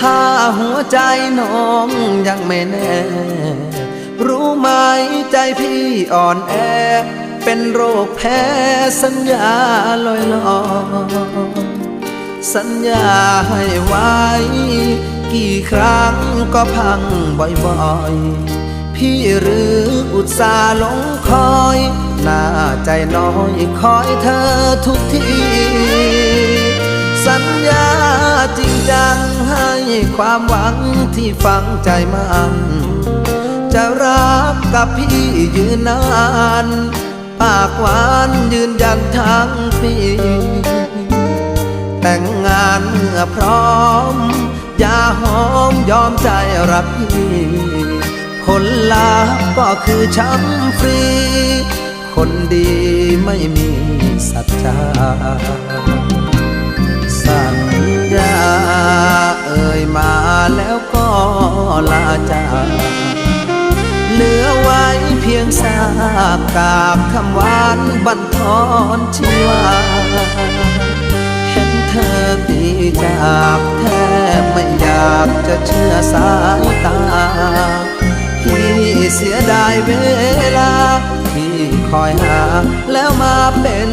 ถ้าหัวใจน้องยังไม่แน่ รู้ไหมใจพี่อ่อนแอเป็นโรคแพ้สัญญาลอยลอยสัญญาให้ไว้กี่ครั้งก็พังบ่อยๆพี่หรืออุตส่าห์หลงคอยหน้าใจน้อยคอยเธอทุกทีสัญญาจริงจังให้ความหวังที่ฝังใจมันจะรักกับพี่ยืนนานปากหวานยืนยันทั้งปีแต่งงานเมื่อพร้อมอย่าหอมยอมใจรักพี่ผลลัพธ์ก็คือช้ำฟรีคนดีไม่มีสัจจาสัญญาเอ่ยมาแล้วก็ลาจากเหลือไว้เพียงซากกากคำหวานบั่นทอนชีวาเห็นเธอดีจากแทบไม่อยากจะเชื่อสายตาพี่เสียดายเวลาที่คอยหาแล้วมาเป็น